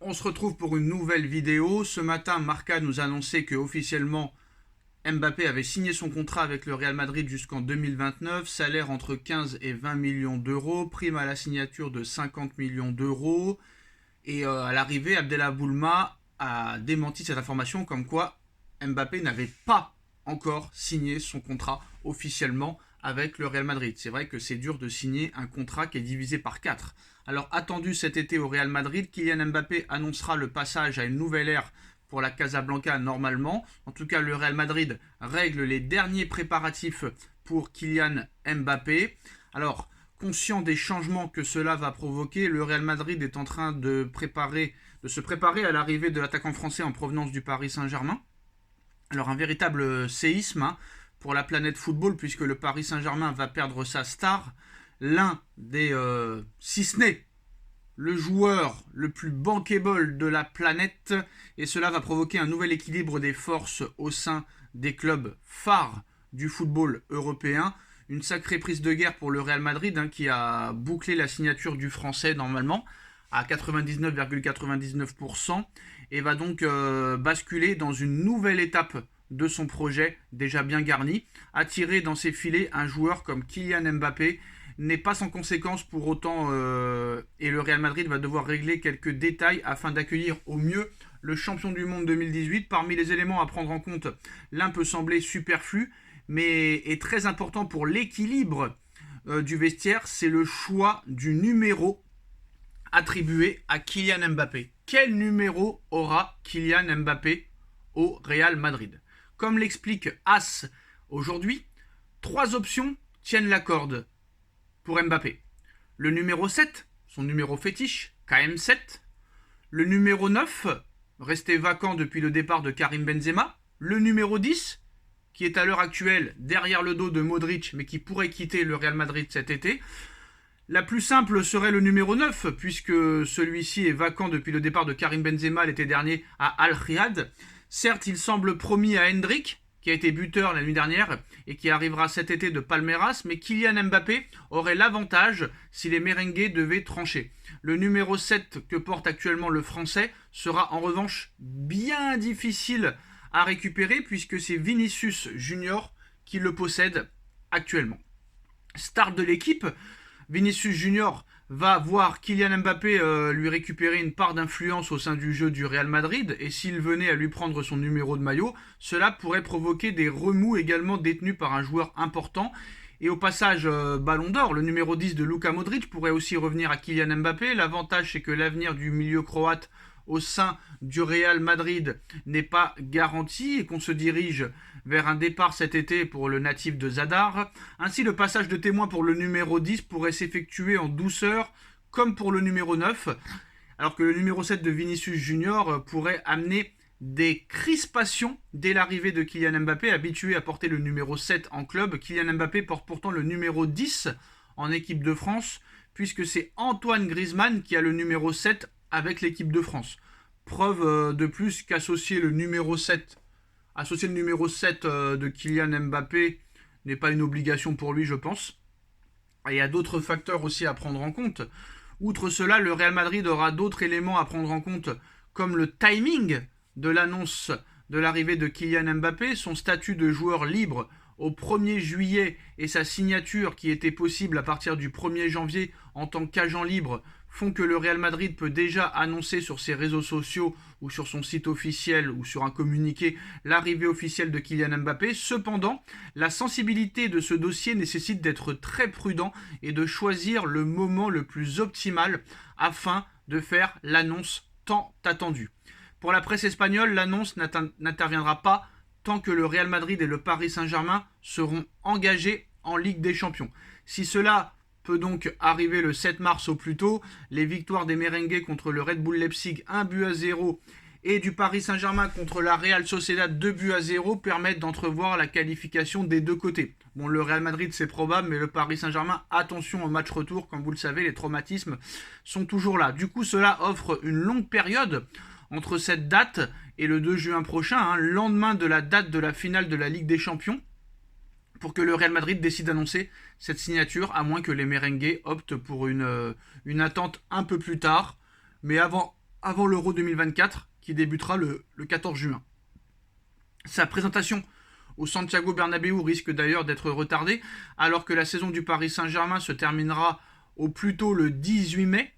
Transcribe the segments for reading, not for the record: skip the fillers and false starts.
On se retrouve pour une nouvelle vidéo. Ce matin, Marca nous annonçait que officiellement Mbappé avait signé son contrat avec le Real Madrid jusqu'en 2029, salaire entre 15 et 20 millions d'euros, prime à la signature de 50 millions d'euros. Et à l'arrivée, Abdellah Boulma a démenti cette information comme quoi Mbappé n'avait pas encore signé son contrat officiellement avec le Real Madrid. C'est vrai que c'est dur de signer un contrat qui est divisé par 4. Alors attendu cet été au Real Madrid, Kylian Mbappé annoncera le passage à une nouvelle ère pour la Casablanca normalement. En tout cas, le Real Madrid règle les derniers préparatifs pour Kylian Mbappé. Alors, conscient des changements que cela va provoquer, le Real Madrid est en train de se préparer à l'arrivée de l'attaquant français en provenance du Paris Saint-Germain. Alors un véritable séisme pour la planète football, puisque le Paris Saint-Germain va perdre sa star, l'un des, si ce n'est le joueur le plus bankable de la planète, et cela va provoquer un nouvel équilibre des forces au sein des clubs phares du football européen. Une sacrée prise de guerre pour le Real Madrid qui a bouclé la signature du français normalement à 99,99% et va donc basculer dans une nouvelle étape de son projet déjà bien garni. Attirer dans ses filets un joueur comme Kylian Mbappé n'est pas sans conséquence pour autant et le Real Madrid va devoir régler quelques détails afin d'accueillir au mieux le champion du monde 2018. Parmi les éléments à prendre en compte, l'un peut sembler superflu mais est très important pour l'équilibre du vestiaire, c'est le choix du numéro attribué à Kylian Mbappé. Quel numéro aura Kylian Mbappé au Real Madrid? Comme l'explique As aujourd'hui, 3 options tiennent la corde pour Mbappé. Le numéro 7, son numéro fétiche, KM7. Le numéro 9, resté vacant depuis le départ de Karim Benzema. Le numéro 10, qui est à l'heure actuelle derrière le dos de Modric, mais qui pourrait quitter le Real Madrid cet été. La plus simple serait le numéro 9, puisque celui-ci est vacant depuis le départ de Karim Benzema l'été dernier à Al-Riyad. Certes, il semble promis à Hendrick, qui a été buteur la nuit dernière et qui arrivera cet été de Palmeiras, mais Kylian Mbappé aurait l'avantage si les merengues devaient trancher. Le numéro 7 que porte actuellement le français sera en revanche bien difficile à récupérer puisque c'est Vinicius Junior qui le possède actuellement. Star de l'équipe, Vinicius Junior va voir Kylian Mbappé lui récupérer une part d'influence au sein du jeu du Real Madrid et s'il venait à lui prendre son numéro de maillot, cela pourrait provoquer des remous également détenus par un joueur important. Et au passage, Ballon d'Or, le numéro 10 de Luka Modric pourrait aussi revenir à Kylian Mbappé. L'avantage, c'est que l'avenir du milieu croate au sein du Real Madrid n'est pas garanti et qu'on se dirige vers un départ cet été pour le natif de Zadar. Ainsi, le passage de témoin pour le numéro 10 pourrait s'effectuer en douceur, comme pour le numéro 9, alors que le numéro 7 de Vinicius Junior pourrait amener des crispations dès l'arrivée de Kylian Mbappé. Habitué à porter le numéro 7 en club, Kylian Mbappé porte pourtant le numéro 10 en équipe de France, puisque c'est Antoine Griezmann qui a le numéro 7 avec l'équipe de France. Preuve de plus qu'associer le numéro 7 de Kylian Mbappé n'est pas une obligation pour lui, je pense. Et il y a d'autres facteurs aussi à prendre en compte. Outre cela, le Real Madrid aura d'autres éléments à prendre en compte, comme le timing de l'annonce de l'arrivée de Kylian Mbappé, son statut de joueur libre au 1er juillet et sa signature qui était possible à partir du 1er janvier en tant qu'agent libre font que le Real Madrid peut déjà annoncer sur ses réseaux sociaux ou sur son site officiel ou sur un communiqué l'arrivée officielle de Kylian Mbappé. Cependant, la sensibilité de ce dossier nécessite d'être très prudent et de choisir le moment le plus optimal afin de faire l'annonce tant attendue. Pour la presse espagnole, l'annonce n'interviendra pas tant que le Real Madrid et le Paris Saint-Germain seront engagés en Ligue des Champions. Si cela peut donc arriver le 7 mars au plus tôt, les victoires des merengues contre le Red Bull Leipzig 1-0 et du Paris Saint-Germain contre la Real Sociedad 2-0 permettent d'entrevoir la qualification des deux côtés. Bon, le Real Madrid c'est probable, mais le Paris Saint-Germain, attention au match retour, comme vous le savez, les traumatismes sont toujours là. Du coup, cela offre une longue période entre cette date et le 2 juin prochain, lendemain de la date de la finale de la Ligue des Champions, pour que le Real Madrid décide d'annoncer cette signature, à moins que les merengues optent pour une attente un peu plus tard. Mais avant avant l'Euro 2024 qui débutera le 14 juin. Sa présentation au Santiago Bernabéu risque d'ailleurs d'être retardée alors que la saison du Paris Saint-Germain se terminera au plus tôt le 18 mai,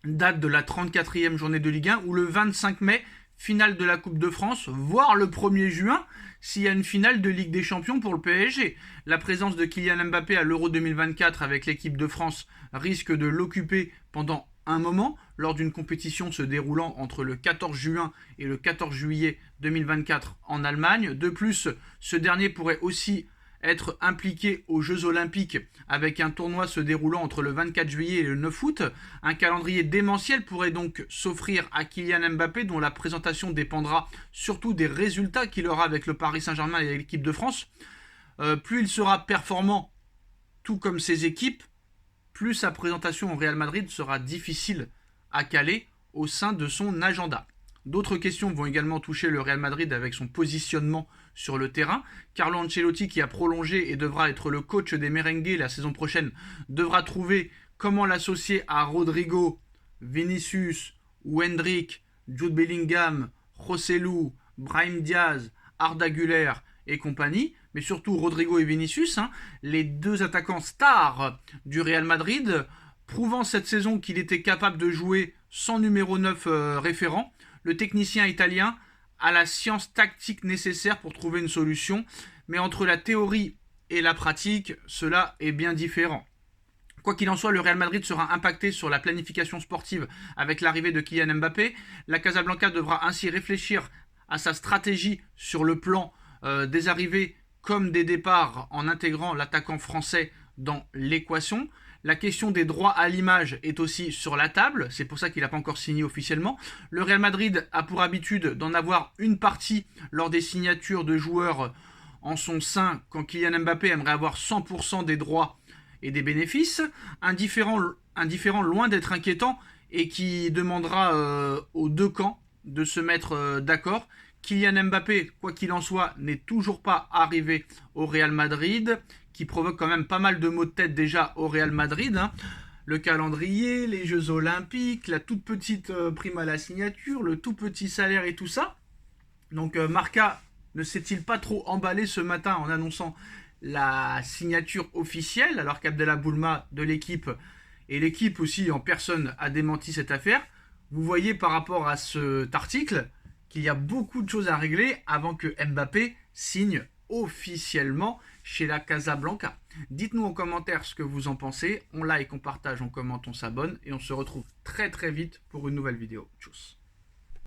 date de la 34e journée de Ligue 1, ou le 25 mai, finale de la Coupe de France, voire le 1er juin, s'il y a une finale de Ligue des Champions pour le PSG. La présence de Kylian Mbappé à l'Euro 2024 avec l'équipe de France risque de l'occuper pendant un moment, lors d'une compétition se déroulant entre le 14 juin et le 14 juillet 2024 en Allemagne. De plus, ce dernier pourrait aussi être impliqué aux Jeux Olympiques avec un tournoi se déroulant entre le 24 juillet et le 9 août. Un calendrier démentiel pourrait donc s'offrir à Kylian Mbappé, dont la présentation dépendra surtout des résultats qu'il aura avec le Paris Saint-Germain et l'équipe de France. Plus il sera performant, tout comme ses équipes, plus sa présentation au Real Madrid sera difficile à caler au sein de son agenda. D'autres questions vont également toucher le Real Madrid avec son positionnement sur le terrain. Carlo Ancelotti, qui a prolongé et devra être le coach des Merengues la saison prochaine, devra trouver comment l'associer à Rodrigo, Vinicius, Endrick, Jude Bellingham, Joselu, Brahim Diaz, Arda Güler et compagnie, mais surtout Rodrigo et Vinicius, les deux attaquants stars du Real Madrid, prouvant cette saison qu'il était capable de jouer sans numéro 9 référent. Le technicien italien a la science tactique nécessaire pour trouver une solution, mais entre la théorie et la pratique, cela est bien différent. Quoi qu'il en soit, le Real Madrid sera impacté sur la planification sportive avec l'arrivée de Kylian Mbappé. La Casablanca devra ainsi réfléchir à sa stratégie sur le plan des arrivées comme des départs en intégrant l'attaquant français dans l'équation. La question des droits à l'image est aussi sur la table, c'est pour ça qu'il n'a pas encore signé officiellement. Le Real Madrid a pour habitude d'en avoir une partie lors des signatures de joueurs en son sein quand Kylian Mbappé aimerait avoir 100% des droits et des bénéfices. Un différent loin d'être inquiétant et qui demandera aux deux camps de se mettre d'accord. Kylian Mbappé, quoi qu'il en soit, n'est toujours pas arrivé au Real Madrid, qui provoque quand même pas mal de maux de tête déjà au Real Madrid. Le calendrier, les Jeux Olympiques, la toute petite prime à la signature, le tout petit salaire et tout ça. Donc Marca ne s'est-il pas trop emballé ce matin en annonçant la signature officielle, alors qu'Abdallah Boulma de l'équipe, et l'équipe aussi en personne, a démenti cette affaire. Vous voyez par rapport à cet article qu'il y a beaucoup de choses à régler avant que Mbappé signe officiellement chez la Casablanca. Dites-nous en commentaire ce que vous en pensez. On like, on partage, on commente, on s'abonne et on se retrouve très très vite pour une nouvelle vidéo. Tchuss.